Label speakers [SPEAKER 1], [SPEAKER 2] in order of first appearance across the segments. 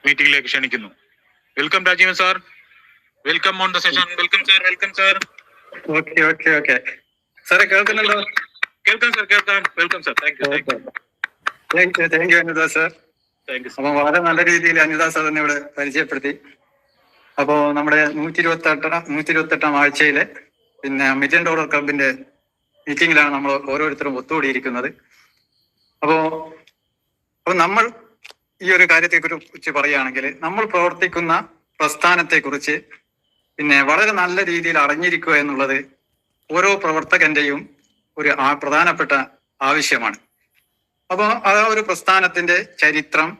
[SPEAKER 1] മീറ്റിംഗിലേക്ക് ക്ഷണിക്കുന്നു. Welcome Rajeevan sir. Welcome on the session. Welcome sir. Welcome sir.
[SPEAKER 2] Okay സാറെ കേൾക്കുന്നുണ്ടോ?
[SPEAKER 1] കേൾക്കാം സാർ, കേൾക്കാം. Welcome sir. Thank
[SPEAKER 2] you Anitha sir. അപ്പൊ വളരെ നല്ല രീതിയിൽ അനിത സാർ തന്നെ ഇവിടെ പരിചയപ്പെടുത്തി. അപ്പോ നമ്മുടെ 128ാം ആഴ്ചയിലെ $1 മില്യൺ ക്ലബിന്റെ മീറ്റിംഗിലാണ് നമ്മൾ ഓരോരുത്തരും ഒത്തുകൂടിയിരിക്കുന്നത്. അപ്പോ നമ്മൾ ഈ ഒരു കാര്യത്തെ കുറിച്ച് പറയുകയാണെങ്കിൽ, നമ്മൾ പ്രവർത്തിക്കുന്ന പ്രസ്ഥാനത്തെ കുറിച്ച് വളരെ നല്ല രീതിയിൽ അറിഞ്ഞിരിക്കുക എന്നുള്ളത് ഓരോ പ്രവർത്തകന്റെയും ഒരു പ്രധാനപ്പെട്ട ആവശ്യമാണ്. അപ്പോൾ ആ ഒരു പ്രസ്ഥാനത്തിന്റെ ചരിത്രം,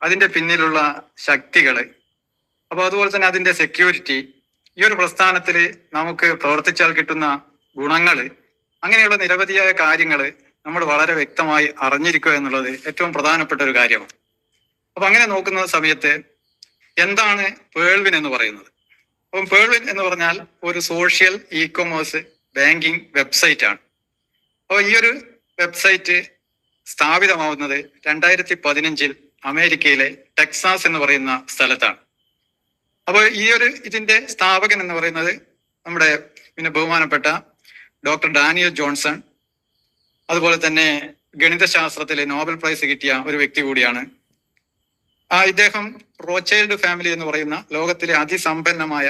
[SPEAKER 2] അതിന്റെ പിന്നിലുള്ള ശക്തികള്, അപ്പൊ അതുപോലെ തന്നെ അതിന്റെ സെക്യൂരിറ്റി, ഈ ഒരു പ്രസ്ഥാനത്തിൽ നമുക്ക് പ്രവർത്തിച്ചാൽ കിട്ടുന്ന ഗുണങ്ങള്, അങ്ങനെയുള്ള നിരവധിയായ കാര്യങ്ങള് നമ്മൾ വളരെ വ്യക്തമായി അറിഞ്ഞിരിക്കുക എന്നുള്ളത് ഏറ്റവും പ്രധാനപ്പെട്ട ഒരു കാര്യമാണ്. അപ്പൊ അങ്ങനെ നോക്കുന്ന സമയത്ത് എന്താണ് പേൾവിൻ എന്ന് പറയുന്നത്? അപ്പം പേൾവിൻ എന്ന് പറഞ്ഞാൽ ഒരു സോഷ്യൽ ഇ-കൊമേഴ്സ് ബാങ്കിങ് വെബ്സൈറ്റ് ആണ്. അപ്പോൾ ഈ ഒരു വെബ്സൈറ്റ് സ്ഥാപിതമാവുന്നത് 2015 അമേരിക്കയിലെ ടെക്സാസ് എന്ന് പറയുന്ന സ്ഥലത്താണ്. അപ്പോൾ ഇതിന്റെ സ്ഥാപകൻ എന്ന് പറയുന്നത് നമ്മുടെ ബഹുമാനപ്പെട്ട ഡോക്ടർ ഡാനിയൽ ജോൺസൺ, അതുപോലെ തന്നെ ഗണിതശാസ്ത്രത്തിൽ നോബൽ പ്രൈസ് കിട്ടിയ ഒരു വ്യക്തി കൂടിയാണ്. ഇദ്ദേഹം റോച്ചൈൽഡ് ഫാമിലി എന്ന് പറയുന്ന ലോകത്തിലെ അതിസമ്പന്നമായ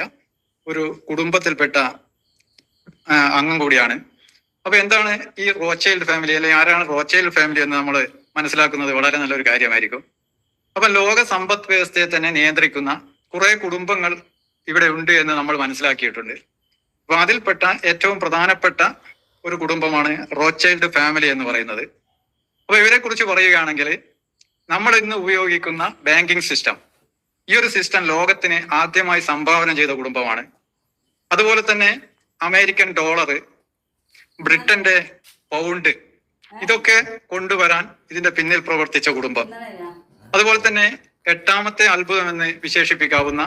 [SPEAKER 2] ഒരു കുടുംബത്തിൽപ്പെട്ട അംഗം കൂടിയാണ്. അപ്പൊ എന്താണ് ഈ റോച്ചൈൽഡ് ഫാമിലി, അല്ലെങ്കിൽ ആരാണ് റോച്ചൈൽഡ് ഫാമിലി എന്ന് നമ്മൾ മനസ്സിലാക്കുന്നത് വളരെ നല്ലൊരു കാര്യമായിരിക്കും. അപ്പൊ ലോക സമ്പദ് വ്യവസ്ഥയെ തന്നെ നിയന്ത്രിക്കുന്ന കുറെ കുടുംബങ്ങൾ ഇവിടെ ഉണ്ട് എന്ന് നമ്മൾ മനസ്സിലാക്കിയിട്ടുണ്ട്. അപ്പൊ അതിൽപ്പെട്ട ഏറ്റവും പ്രധാനപ്പെട്ട ഒരു കുടുംബമാണ് റോച്ചൈൽഡ് ഫാമിലി എന്ന് പറയുന്നത്. അപ്പൊ ഇവരെ കുറിച്ച് പറയുകയാണെങ്കിൽ, നമ്മൾ ഇന്ന് ഉപയോഗിക്കുന്ന ബാങ്കിങ് സിസ്റ്റം, ഈ ഒരു സിസ്റ്റം ലോകത്തിന് ആദ്യമായി സംഭാവന ചെയ്ത കുടുംബമാണ്. അതുപോലെ തന്നെ അമേരിക്കൻ ഡോളർ, ബ്രിട്ടന്റെ പൗണ്ട്, ഇതൊക്കെ കൊണ്ടുവരാൻ ഇതിന്റെ പിന്നിൽ പ്രവർത്തിച്ച കുടുംബം. അതുപോലെ തന്നെ 8ാമത്തെ അത്ഭുതം എന്ന് വിശേഷിപ്പിക്കാവുന്ന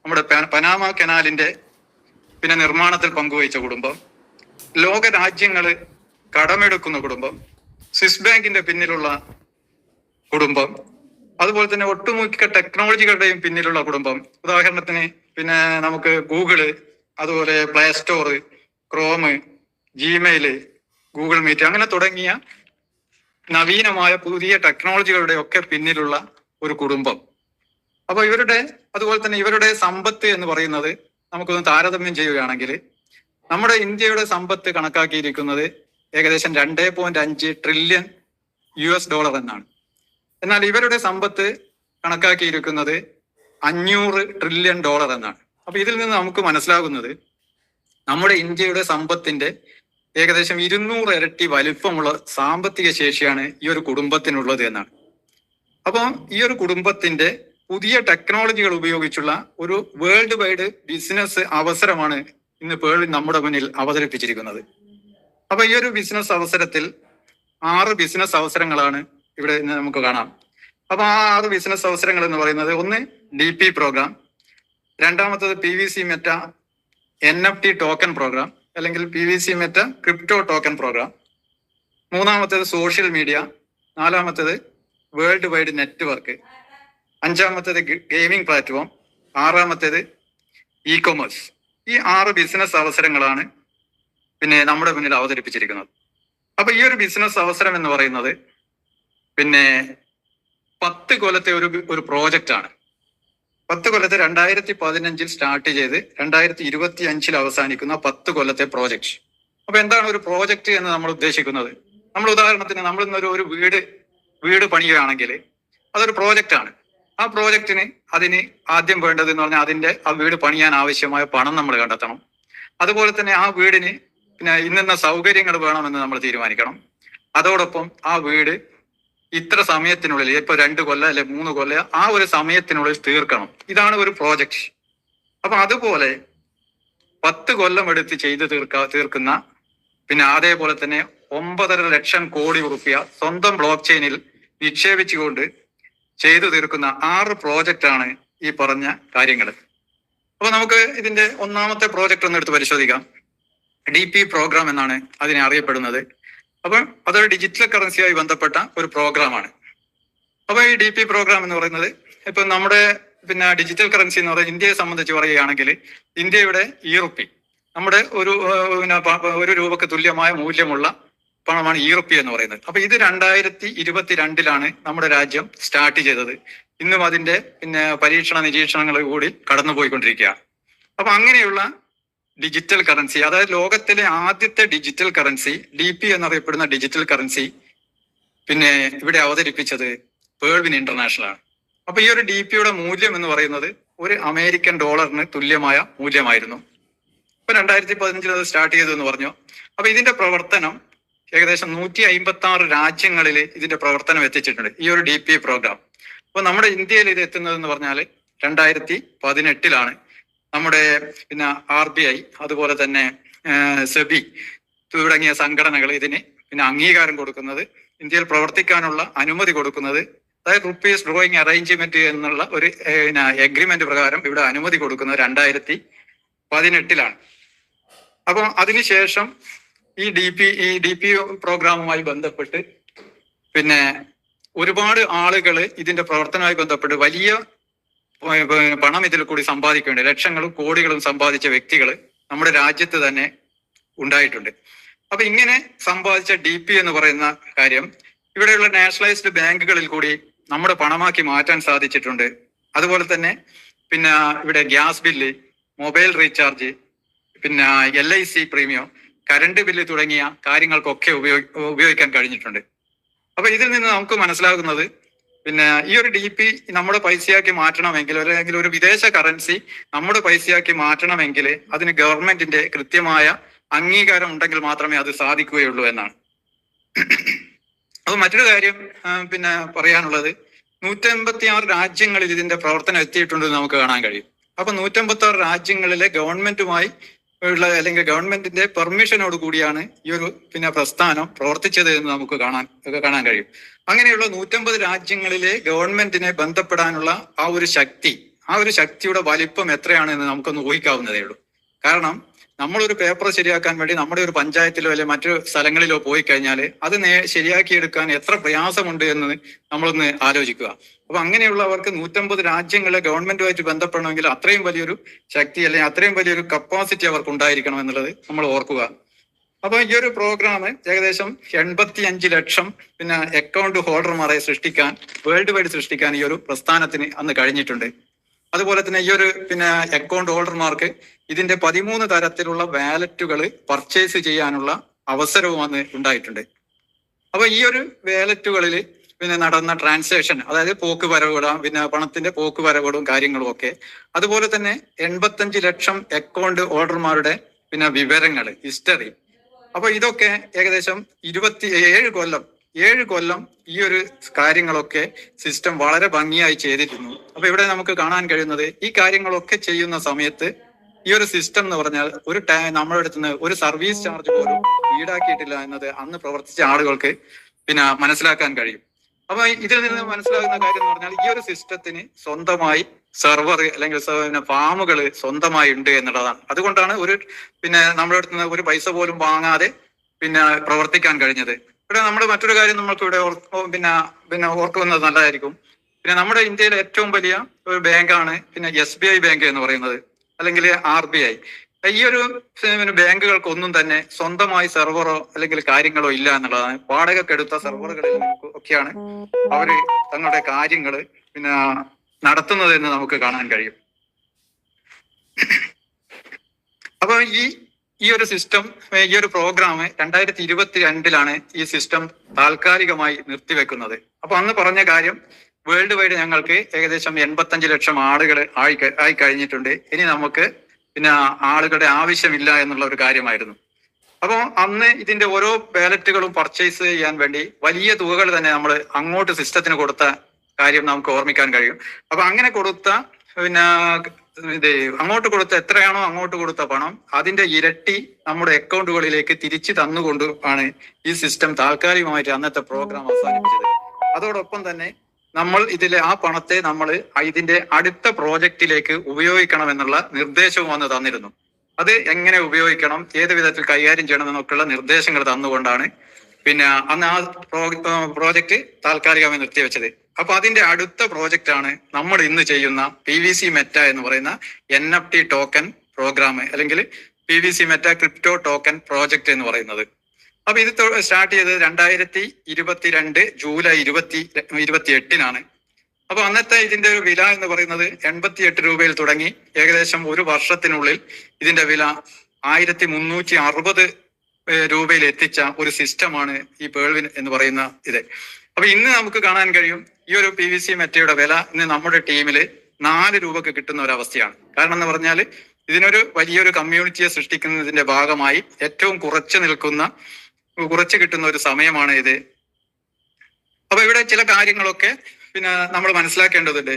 [SPEAKER 2] നമ്മുടെ പനാമ കനാലിന്റെ നിർമ്മാണത്തിൽ പങ്കുവഹിച്ച കുടുംബം, ലോക രാജ്യങ്ങള് കടമെടുക്കുന്ന കുടുംബം, സ്വിസ് ബാങ്കിന്റെ പിന്നിലുള്ള കുടുംബം, അതുപോലെ തന്നെ ഒട്ടുമിക്ക ടെക്നോളജികളുടെയും പിന്നിലുള്ള കുടുംബം. ഉദാഹരണത്തിന് നമുക്ക് ഗൂഗിള്, അതുപോലെ play store, Chrome, Gmail, Google Meet, അങ്ങനെ തുടങ്ങിയ നവീനമായ പുതിയ ടെക്നോളജികളുടെ ഒക്കെ പിന്നിലുള്ള ഒരു കുടുംബം. അപ്പൊ അതുപോലെ തന്നെ ഇവരുടെ സമ്പത്ത് എന്ന് പറയുന്നത് നമുക്കൊന്ന് താരതമ്യം ചെയ്യുകയാണെങ്കിൽ, നമ്മുടെ ഇന്ത്യയുടെ സമ്പത്ത് കണക്കാക്കിയിരിക്കുന്നത് ഏകദേശം 2.5 ട്രില്യൺ US$ എന്നാണ്. എന്നാൽ ഇവരുടെ സമ്പത്ത് കണക്കാക്കിയിരിക്കുന്നത് 500 ട്രില്യൺ ഡോളർ എന്നാണ്. അപ്പൊ ഇതിൽ നിന്ന് നമുക്ക് മനസ്സിലാകുന്നത് നമ്മുടെ ഇന്ത്യയുടെ സമ്പത്തിന്റെ ഏകദേശം 200 ഇരട്ടി വലിപ്പമുള്ള സാമ്പത്തിക ശേഷിയാണ് ഈ ഒരു കുടുംബത്തിനുള്ളത് എന്നാണ്. അപ്പോൾ ഈ ഒരു കുടുംബത്തിന്റെ പുതിയ ടെക്നോളജികൾ ഉപയോഗിച്ചുള്ള ഒരു വേൾഡ് വൈഡ് ബിസിനസ് അവസരമാണ് ഇന്ന് പേൾവിൻ നമ്മുടെ മുന്നിൽ അവതരിപ്പിച്ചിരിക്കുന്നത്. അപ്പൊ ഈ ഒരു ബിസിനസ് അവസരത്തിൽ 6 ബിസിനസ് അവസരങ്ങളാണ് ഇവിടെ ഇന്ന് നമുക്ക് കാണാം. അപ്പൊ ആ 6 ബിസിനസ് അവസരങ്ങൾ എന്ന് പറയുന്നത്, ഒന്ന് DP പ്രോഗ്രാം, രണ്ടാമത്തത് PVC meta NFT token program, അല്ലെങ്കിൽ PVC meta crypto token program, മൂന്നാമത്തേത് സോഷ്യൽ മീഡിയ, നാലാമത്തേത് വേൾഡ് വൈഡ് നെറ്റ്വർക്ക്, അഞ്ചാമത്തേത് ഗെയിമിംഗ് പ്ലാറ്റ്ഫോം, ആറാമത്തേത് ഇ-കൊമേഴ്സ്. ഈ 6 ബിസിനസ് അവസരങ്ങളാണ് നമ്മുടെ മുന്നിൽ അവതരിപ്പിച്ചിരിക്കുന്നത്. അപ്പൊ ഈ ഒരു ബിസിനസ് അവസരം എന്ന് പറയുന്നത് 10 കൊല്ലത്തെ ഒരു പ്രോജക്റ്റ് ആണ്. 10 കൊല്ലത്തെ 2015 സ്റ്റാർട്ട് ചെയ്ത് 2025 അവസാനിക്കുന്ന 10 കൊല്ലത്തെ പ്രോജക്റ്റ്. അപ്പൊ എന്താണ് ഒരു പ്രോജക്റ്റ് എന്ന് നമ്മൾ ഉദ്ദേശിക്കുന്നത്? നമ്മൾ ഉദാഹരണത്തിന് നമ്മൾ ഇന്നൊരു വീട് പണിയുകയാണെങ്കിൽ അതൊരു പ്രോജക്റ്റ് ആണ്. ആ പ്രോജക്റ്റിന് അതിന് ആദ്യം വേണ്ടത് എന്ന് പറഞ്ഞാൽ ആ വീട് പണിയാൻ ആവശ്യമായ പണം നമ്മൾ കണ്ടെത്തണം. അതുപോലെ തന്നെ ആ വീടിന് ഇന്ന സൗകര്യങ്ങൾ വേണമെന്ന് നമ്മൾ തീരുമാനിക്കണം. അതോടൊപ്പം ആ വീട് ഇത്ര സമയത്തിനുള്ളിൽ, ഇപ്പൊ 2 കൊല്ലം അല്ലെ 3 കൊല്ലം, ആ ഒരു സമയത്തിനുള്ളിൽ തീർക്കണം. ഇതാണ് ഒരു പ്രോജക്റ്റ്. അപ്പൊ അതുപോലെ 10 കൊല്ലം എടുത്ത് ചെയ്ത് തീർക്കുന്ന അതേപോലെ തന്നെ 9.5 ലക്ഷം കോടി റുപ്യ സ്വന്തം ബ്ലോക്ക് ചെയിനിൽ നിക്ഷേപിച്ചുകൊണ്ട് ചെയ്തു തീർക്കുന്ന 6 പ്രോജക്റ്റ് ആണ് ഈ പറഞ്ഞ കാര്യങ്ങൾ. അപ്പൊ നമുക്ക് ഇതിന്റെ ഒന്നാമത്തെ പ്രോജക്റ്റ് ഒന്ന് എടുത്ത് പരിശോധിക്കാം. DP പ്രോഗ്രാം എന്നാണ് അതിനെ അറിയപ്പെടുന്നത്. അപ്പൊ അതൊരു ഡിജിറ്റൽ കറൻസിയായി ബന്ധപ്പെട്ട ഒരു പ്രോഗ്രാമാണ്. അപ്പൊ ഈ DP പ്രോഗ്രാം എന്ന് പറയുന്നത് ഇപ്പൊ നമ്മുടെ പിന്നെ ഡിജിറ്റൽ കറൻസി എന്ന് പറയുന്നത് ഇന്ത്യയെ സംബന്ധിച്ച് പറയുകയാണെങ്കിൽ ഇന്ത്യയുടെ E-Rupee നമ്മുടെ ഒരു രൂപക്ക് തുല്യമായ മൂല്യമുള്ള പണമാണ് E-Rupee എന്ന് പറയുന്നത്. അപ്പൊ ഇത് 2022 നമ്മുടെ രാജ്യം സ്റ്റാർട്ട് ചെയ്തത്. ഇന്നും അതിന്റെ പരീക്ഷണ നിരീക്ഷണങ്ങൾ കൂടി കടന്നുപോയിക്കൊണ്ടിരിക്കുകയാണ്. അപ്പൊ അങ്ങനെയുള്ള ഡിജിറ്റൽ കറൻസി, അതായത് ലോകത്തിലെ ആദ്യത്തെ ഡിജിറ്റൽ കറൻസി DP എന്നറിയപ്പെടുന്ന ഡിജിറ്റൽ കറൻസി ഇവിടെ അവതരിപ്പിച്ചത് പേൾവിൻ ഇന്റർനാഷണൽ ആണ്. അപ്പൊ ഈ ഒരു DPയുടെ മൂല്യം എന്ന് പറയുന്നത് ഒരു അമേരിക്കൻ ഡോളറിന് തുല്യമായ മൂല്യമായിരുന്നു. ഇപ്പൊ 2015 അത് സ്റ്റാർട്ട് ചെയ്തു എന്ന് പറഞ്ഞു. അപ്പൊ ഇതിന്റെ പ്രവർത്തനം ഏകദേശം 156 രാജ്യങ്ങളിൽ ഇതിന്റെ പ്രവർത്തനം എത്തിച്ചിട്ടുണ്ട്, ഈ ഒരു DP പ്രോഗ്രാം. അപ്പൊ നമ്മുടെ ഇന്ത്യയിൽ ഇത് എത്തുന്നതെന്ന് പറഞ്ഞാൽ 2018 നമ്മുടെ RBI അതുപോലെ തന്നെ SEBI തുടങ്ങിയ സംഘടനകൾ ഇതിന് അംഗീകാരം കൊടുക്കുന്നത്, ഇന്ത്യയിൽ പ്രവർത്തിക്കാനുള്ള അനുമതി കൊടുക്കുന്നത്, അതായത് റുപ്പീസ് ഡ്രോയിങ് അറേഞ്ച്മെന്റ് എന്നുള്ള ഒരു എഗ്രിമെന്റ് പ്രകാരം ഇവിടെ അനുമതി കൊടുക്കുന്നത് 2018. അപ്പൊ അതിനുശേഷം ഈ DP പ്രോഗ്രാമുമായി ബന്ധപ്പെട്ട് ഒരുപാട് ആളുകൾ ഇതിന്റെ പ്രവർത്തനവുമായി ബന്ധപ്പെട്ട് വലിയ പണം ഇതിൽ കൂടി സമ്പാദിക്കേണ്ട, ലക്ഷങ്ങളും കോടികളും സമ്പാദിച്ച വ്യക്തികൾ നമ്മുടെ രാജ്യത്ത് തന്നെ ഉണ്ടായിട്ടുണ്ട്. അപ്പൊ ഇങ്ങനെ സമ്പാദിച്ച DP എന്ന് പറയുന്ന കാര്യം ഇവിടെയുള്ള നാഷണലൈസ്ഡ് ബാങ്കുകളിൽ കൂടി നമ്മുടെ പണമാക്കി മാറ്റാൻ സാധിച്ചിട്ടുണ്ട്. അതുപോലെ തന്നെ ഇവിടെ gas bill, mobile recharge, LIC premium, current bill തുടങ്ങിയ കാര്യങ്ങൾക്കൊക്കെ ഉപയോഗിക്കാൻ കഴിഞ്ഞിട്ടുണ്ട്. അപ്പൊ ഇതിൽ നിന്ന് നമുക്ക് മനസ്സിലാകുന്നത് ഈ ഒരു DP നമ്മുടെ പൈസയാക്കി മാറ്റണമെങ്കിൽ, അല്ലെങ്കിൽ ഒരു വിദേശ കറൻസി നമ്മുടെ പൈസയാക്കി മാറ്റണമെങ്കിൽ അതിന് ഗവൺമെന്റിന്റെ കൃത്യമായ അംഗീകാരം ഉണ്ടെങ്കിൽ മാത്രമേ അത് സാധിക്കുകയുള്ളൂ എന്നാണ്. അപ്പൊ മറ്റൊരു കാര്യം പറയാനുള്ളത്, 186 രാജ്യങ്ങളിൽ ഇതിന്റെ പ്രവർത്തനം എത്തിയിട്ടുണ്ടെന്ന് നമുക്ക് കാണാൻ കഴിയും. അപ്പൊ 156 രാജ്യങ്ങളിലെ ഗവൺമെന്റുമായി ഉള്ള, അല്ലെങ്കിൽ ഗവൺമെന്റിന്റെ പെർമിഷനോട് കൂടിയാണ് ഈ ഒരു പ്രസ്ഥാനം പ്രവർത്തിച്ചത് എന്ന് നമുക്ക് കാണാൻ കഴിയും. അങ്ങനെയുള്ള 150 രാജ്യങ്ങളിലെ ഗവൺമെന്റിനെ ബന്ധപ്പെടാനുള്ള ആ ഒരു ശക്തിയുടെ വലിപ്പം എത്രയാണെന്ന് നമുക്കൊന്ന് ഊഹിക്കാവുന്നതേ ഉള്ളൂ. കാരണം നമ്മളൊരു പേപ്പർ ശരിയാക്കാൻ വേണ്ടി നമ്മുടെ ഒരു പഞ്ചായത്തിലോ അല്ലെങ്കിൽ മറ്റു സ്ഥലങ്ങളിലോ പോയി കഴിഞ്ഞാൽ അത് ശരിയാക്കിയെടുക്കാൻ എത്ര പ്രയാസമുണ്ട് എന്ന് നമ്മളൊന്ന് ആലോചിക്കുക. അപ്പൊ അങ്ങനെയുള്ളവർക്ക് 150 രാജ്യങ്ങളെ ഗവൺമെന്റുമായിട്ട് ബന്ധപ്പെടണമെങ്കിൽ അത്രയും വലിയൊരു ശക്തി, അല്ലെങ്കിൽ അത്രയും വലിയൊരു കപ്പാസിറ്റി അവർക്ക് ഉണ്ടായിരിക്കണം എന്നുള്ളത് നമ്മൾ ഓർക്കുക. അപ്പൊ ഈ ഒരു പ്രോഗ്രാം ഏകദേശം 85 ലക്ഷം അക്കൗണ്ട് ഹോൾഡർമാരെ വേൾഡ് വൈഡ് സൃഷ്ടിക്കാൻ ഈ ഒരു പ്രസ്ഥാനത്തിന് അന്ന് കഴിഞ്ഞിട്ടുണ്ട്. അതുപോലെ തന്നെ ഈ ഒരു അക്കൗണ്ട് ഹോൾഡർമാർക്ക് ഇതിന്റെ 13 തരത്തിലുള്ള വാലറ്റുകൾ പർച്ചേസ് ചെയ്യാനുള്ള അവസരവും അന്ന് ഉണ്ടായിട്ടുണ്ട്. അപ്പൊ ഈ ഒരു വാലറ്റുകളിൽ നടന്ന ട്രാൻസാക്ഷൻ, അതായത് പോക്കുവരവുകളും പണത്തിന്റെ പോക്കുവരവുകളും കാര്യങ്ങളും ഒക്കെ, അതുപോലെ തന്നെ 85 ലക്ഷം അക്കൗണ്ട് ഹോൾഡർമാരുടെ വിവരങ്ങൾ, ഹിസ്റ്ററി. അപ്പൊ ഇതൊക്കെ ഏകദേശം 7 കൊല്ലം ഈ ഒരു കാര്യങ്ങളൊക്കെ സിസ്റ്റം വളരെ ഭംഗിയായി ചെയ്തിരുന്നു. അപ്പൊ ഇവിടെ നമുക്ക് കാണാൻ കഴിയുന്നത്, ഈ കാര്യങ്ങളൊക്കെ ചെയ്യുന്ന സമയത്ത് ഈ ഒരു സിസ്റ്റം എന്ന് പറഞ്ഞാൽ നമ്മുടെ അടുത്ത് നിന്ന് ഒരു സർവീസ് ചാർജ് പോലും ഈടാക്കിയിട്ടില്ല എന്നത് അന്ന് പ്രവർത്തിച്ച ആളുകൾക്ക് മനസ്സിലാക്കാൻ കഴിയും. അപ്പൊ ഇതിൽ നിന്ന് മനസ്സിലാകുന്ന കാര്യം എന്ന് പറഞ്ഞാൽ, ഈ ഒരു സിസ്റ്റത്തിന് സ്വന്തമായി സെർവർ അല്ലെങ്കിൽ ഫാമുകൾ സ്വന്തമായി ഉണ്ട് എന്നുള്ളതാണ്. അതുകൊണ്ടാണ് നമ്മുടെ അടുത്ത് നിന്ന് ഒരു പൈസ പോലും വാങ്ങാതെ പ്രവർത്തിക്കാൻ കഴിഞ്ഞത്. ഇവിടെ നമ്മുടെ മറ്റൊരു കാര്യം നമ്മൾക്ക് ഇവിടെ ഓർക്കുന്നത് നല്ലതായിരിക്കും. നമ്മുടെ ഇന്ത്യയിലെ ഏറ്റവും വലിയ ഒരു ബാങ്കാണ് SBI ബാങ്ക് എന്ന് പറയുന്നത്, അല്ലെങ്കിൽ RBI. ഈ ഒരു ബാങ്കുകൾക്കൊന്നും തന്നെ സ്വന്തമായി സെർവറോ അല്ലെങ്കിൽ കാര്യങ്ങളോ ഇല്ല എന്നുള്ളതാണ്. വാടകക്കെടുത്ത സെർവറുകളിൽ ഒക്കെയാണ് അവര് തങ്ങളുടെ കാര്യങ്ങൾ നടത്തുന്നത് എന്ന് നമുക്ക് കാണാൻ കഴിയും. അപ്പൊ ഈ ഒരു സിസ്റ്റം, ഈ ഒരു പ്രോഗ്രാം 2022 ഈ സിസ്റ്റം താൽക്കാലികമായി നിർത്തിവെക്കുന്നത്. അപ്പൊ അന്ന് പറഞ്ഞ കാര്യം, വേൾഡ് വൈഡ് ഞങ്ങൾക്ക് ഏകദേശം 85 ലക്ഷം ആളുകൾ ആയി കഴിഞ്ഞിട്ടുണ്ട്, ഇനി നമുക്ക് ആളുകളുടെ ആവശ്യമില്ല എന്നുള്ള ഒരു കാര്യമായിരുന്നു. അപ്പോൾ അന്ന് ഇതിന്റെ ഓരോ ബാലറ്റുകളും പർച്ചേസ് ചെയ്യാൻ വേണ്ടി വലിയ തുകകൾ തന്നെ നമ്മൾ അങ്ങോട്ട് സിസ്റ്റത്തിന് കൊടുത്ത കാര്യം നമുക്ക് ഓർമ്മിക്കാൻ കഴിയും. അപ്പൊ അങ്ങനെ കൊടുത്ത അങ്ങോട്ട് കൊടുത്ത എത്രയാണോ അങ്ങോട്ട് കൊടുത്ത പണം, അതിന്റെ ഇരട്ടി നമ്മുടെ അക്കൗണ്ടുകളിലേക്ക് തിരിച്ചു തന്നുകൊണ്ട് ആണ് ഈ സിസ്റ്റം താൽക്കാലികമായിട്ട് അന്നത്തെ പ്രോഗ്രാം അവസാനിപ്പിച്ചത്. അതോടൊപ്പം തന്നെ നമ്മൾ ഇതിലെ ആ പണത്തെ നമ്മൾ ഇതിന്റെ അടുത്ത പ്രോജക്റ്റിലേക്ക് ഉപയോഗിക്കണം എന്നുള്ള നിർദ്ദേശവും അന്ന് തന്നിരുന്നു. അത് എങ്ങനെ ഉപയോഗിക്കണം, ഏത് വിധത്തിൽ കൈകാര്യം ചെയ്യണം എന്നൊക്കെയുള്ള നിർദ്ദേശങ്ങൾ തന്നുകൊണ്ടാണ് അന്ന് ആ പ്രോജക്റ്റ് താൽക്കാലികമായി നിർത്തിവെച്ചത്. അപ്പൊ അതിന്റെ അടുത്ത പ്രോജക്റ്റ് ആണ് നമ്മൾ ഇന്ന് ചെയ്യുന്ന PVC മെറ്റ എന്ന് പറയുന്ന NFT ടോക്കൺ പ്രോഗ്രാം, അല്ലെങ്കിൽ PVC meta crypto token project എന്ന് പറയുന്നത്. അപ്പൊ ഇത് സ്റ്റാർട്ട് ചെയ്തത് 2022 ജൂലൈ 28-നാണ്. അപ്പൊ അന്നത്തെ ഇതിന്റെ ഒരു വില എന്ന് പറയുന്നത് 88 രൂപയിൽ തുടങ്ങി ഏകദേശം ഒരു വർഷത്തിനുള്ളിൽ ഇതിന്റെ വില 1360 രൂപയിൽ എത്തിച്ച ഒരു സിസ്റ്റമാണ് ഈ പേൾവിൻ എന്ന് പറയുന്ന ഇത്. അപ്പൊ ഇന്ന് നമുക്ക് കാണാൻ കഴിയും ഈ ഒരു PVC മെറ്റയുടെ വില ഇന്ന് നമ്മുടെ ടീമില് 4 രൂപക്ക് കിട്ടുന്ന ഒരു അവസ്ഥയാണ്. കാരണം എന്ന് പറഞ്ഞാൽ ഇതിനൊരു വലിയൊരു കമ്മ്യൂണിറ്റിയെ സൃഷ്ടിക്കുന്നതിന്റെ ഭാഗമായി ഏറ്റവും കുറച്ച് കിട്ടുന്ന ഒരു സമയമാണ് ഇത്. അപ്പൊ ഇവിടെ ചില കാര്യങ്ങളൊക്കെ നമ്മൾ മനസ്സിലാക്കേണ്ടതുണ്ട്.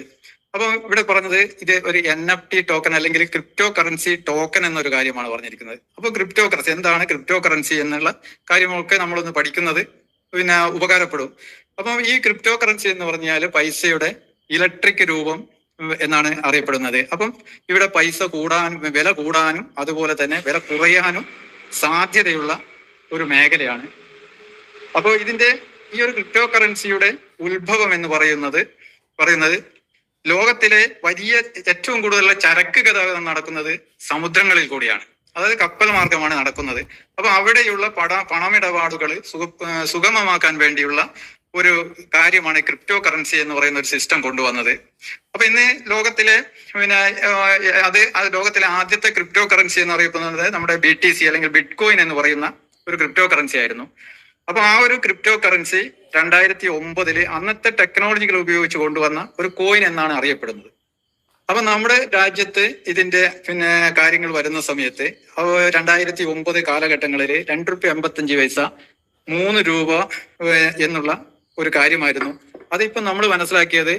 [SPEAKER 2] അപ്പൊ ഇവിടെ പറഞ്ഞത് ഇത് ഒരു NFT ടോക്കൺ അല്ലെങ്കിൽ ക്രിപ്റ്റോ കറൻസി ടോക്കൺ എന്നൊരു കാര്യമാണ് പറഞ്ഞിരിക്കുന്നത്. അപ്പൊ ക്രിപ്റ്റോ കറൻസി എന്താണ്, ക്രിപ്റ്റോ കറൻസി എന്നുള്ള കാര്യങ്ങളൊക്കെ നമ്മളൊന്ന് പഠിക്കുന്നത് ഉപകാരപ്പെടും. അപ്പം ഈ ക്രിപ്റ്റോ കറൻസി എന്ന് പറഞ്ഞാൽ പൈസയുടെ ഇലക്ട്രിക് രൂപം എന്നാണ് അറിയപ്പെടുന്നത്. അപ്പം ഇവിടെ പൈസ കൂടാനും വില കൂടാനും അതുപോലെ തന്നെ വില കുറയാനും സാധ്യതയുള്ള ഒരു മേഖലയാണ്. അപ്പോൾ ഇതിന്റെ ഈ ഒരു ക്രിപ്റ്റോ കറൻസിയുടെ ഉത്ഭവം എന്ന് പറയുന്നത് ലോകത്തിലെ ഏറ്റവും കൂടുതലുള്ള ചരക്ക് ഗതാഗതം നടക്കുന്നത് സമുദ്രങ്ങളിൽ കൂടിയാണ്, അതായത് കപ്പൽ മാർഗമാണ് നടക്കുന്നത്. അപ്പൊ അവിടെയുള്ള പണമിടപാടുകൾ സുഗമമാക്കാൻ വേണ്ടിയുള്ള ഒരു കാര്യമാണ് ക്രിപ്റ്റോ കറൻസി എന്ന് പറയുന്ന ഒരു സിസ്റ്റം കൊണ്ടുവന്നത്. അപ്പൊ ഇന്ന് ലോകത്തിലെ ലോകത്തിലെ ആദ്യത്തെ ക്രിപ്റ്റോ കറൻസി എന്ന് അറിയപ്പെടുന്നത് നമ്മുടെ BTC അല്ലെങ്കിൽ ബിറ്റ് കോയിൻ എന്ന് പറയുന്ന ഒരു ക്രിപ്റ്റോ കറൻസി ആയിരുന്നു. അപ്പൊ ആ ഒരു ക്രിപ്റ്റോ കറൻസി 2009 അന്നത്തെ ടെക്നോളജികൾ ഉപയോഗിച്ച് കൊണ്ടുവന്ന ഒരു കോയിൻ എന്നാണ് അറിയപ്പെടുന്നത്. അപ്പൊ നമ്മുടെ രാജ്യത്ത് ഇതിന്റെ കാര്യങ്ങൾ വരുന്ന സമയത്ത് 2009 കാലഘട്ടങ്ങളിൽ 2.55 രൂപ 3 രൂപ എന്നുള്ള ഒരു കാര്യമായിരുന്നു. അതിപ്പോ നമ്മൾ മനസ്സിലാക്കിയത്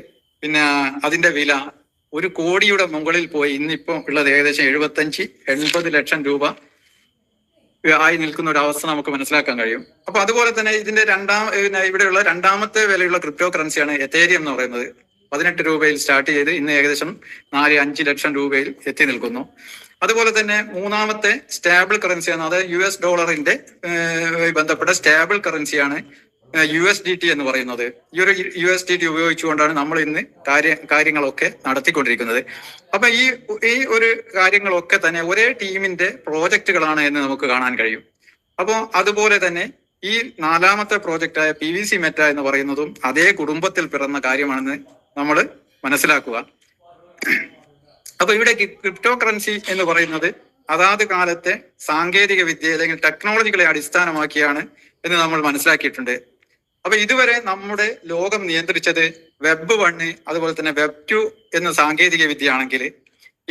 [SPEAKER 2] അതിന്റെ വില 1 കോടിയുടെ മുകളിൽ പോയി ഇന്നിപ്പോ ഉള്ളത് ഏകദേശം 75-80 ലക്ഷം രൂപ ആയി നിൽക്കുന്ന ഒരു അവസ്ഥ നമുക്ക് മനസ്സിലാക്കാൻ കഴിയും. അപ്പൊ അതുപോലെ തന്നെ ഇതിന്റെ ഇവിടെയുള്ള രണ്ടാമത്തെ വിലയുള്ള ക്രിപ്റ്റോ കറൻസിയാണ് എതേരിയം എന്ന് പറയുന്നത്. 18 രൂപയിൽ സ്റ്റാർട്ട് ചെയ്ത് ഇന്ന് ഏകദേശം 4-5 ലക്ഷം രൂപയിൽ എത്തി നിൽക്കുന്നു. അതുപോലെ തന്നെ മൂന്നാമത്തെ സ്റ്റാബിൾ കറൻസിയാണ്, അതായത് US ഡോളറിന്റെ ബന്ധപ്പെട്ട സ്റ്റാബിൾ കറൻസിയാണ് USDT എന്ന് പറയുന്നത്. ഈ ഒരു USDT ഉപയോഗിച്ചുകൊണ്ടാണ് നമ്മൾ ഇന്ന് കാര്യങ്ങളൊക്കെ നടത്തിക്കൊണ്ടിരിക്കുന്നത്. അപ്പൊ ഈ ഒരു കാര്യങ്ങളൊക്കെ തന്നെ ഒരേ ടീമിന്റെ പ്രോജക്റ്റുകളാണ് എന്ന് നമുക്ക് കാണാൻ കഴിയും. അപ്പോൾ അതുപോലെ തന്നെ ഈ 4ാമത്തെ പ്രോജക്റ്റായ PVC മെറ്റ എന്ന് പറയുന്നതും അതേ കുടുംബത്തിൽ പിറന്ന കാര്യമാണെന്ന് നമ്മൾ മനസ്സിലാക്കുക. അപ്പൊ ഇവിടെ ക്രിപ്റ്റോ കറൻസി എന്ന് പറയുന്നത് അതാത് കാലത്തെ സാങ്കേതിക വിദ്യ അല്ലെങ്കിൽ ടെക്നോളജികളെ അടിസ്ഥാനമാക്കിയാണ് എന്ന് നമ്മൾ മനസ്സിലാക്കിയിട്ടുണ്ട്. അപ്പൊ ഇതുവരെ നമ്മുടെ ലോകം നിയന്ത്രിച്ചത് Web 1 അതുപോലെ തന്നെ Web 2 എന്ന സാങ്കേതിക വിദ്യ ആണെങ്കിൽ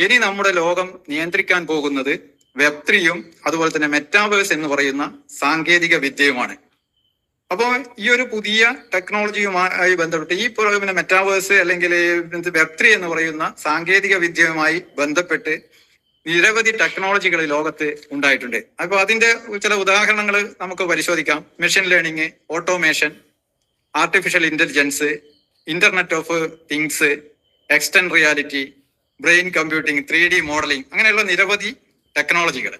[SPEAKER 2] ഇനി നമ്മുടെ ലോകം നിയന്ത്രിക്കാൻ പോകുന്നത് Web 3 അതുപോലെ തന്നെ മെറ്റാവേഴ്സ് എന്ന് പറയുന്ന സാങ്കേതിക വിദ്യയുമാണ്. അപ്പോൾ ഈ ഒരു പുതിയ ടെക്നോളജിയുമായി ബന്ധപ്പെട്ട് ഈ മെറ്റാവേഴ്സ് അല്ലെങ്കിൽ Web 3 എന്ന് പറയുന്ന സാങ്കേതിക വിദ്യയുമായി ബന്ധപ്പെട്ട് നിരവധി ടെക്നോളജികൾ ലോകത്ത് ഉണ്ടായിട്ടുണ്ട്. അപ്പൊ അതിന്റെ ചില ഉദാഹരണങ്ങൾ നമുക്ക് പരിശോധിക്കാം. Machine learning, automation, artificial intelligence, internet of things, extend reality, brain computing, 3D modelling, അങ്ങനെയുള്ള നിരവധി ടെക്നോളജികൾ.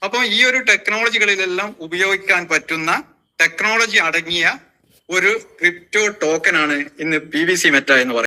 [SPEAKER 2] അപ്പോൾ ഈ ഒരു ടെക്നോളജികളിലെല്ലാം ഉപയോഗിക്കാൻ പറ്റുന്ന ടെക്നോളജി അടങ്ങിയ ഒരു ക്രിപ്റ്റോ ടോക്കൺ ആണ് ഇന്ന് PVC മെറ്റ എന്ന് പറയുന്നത്.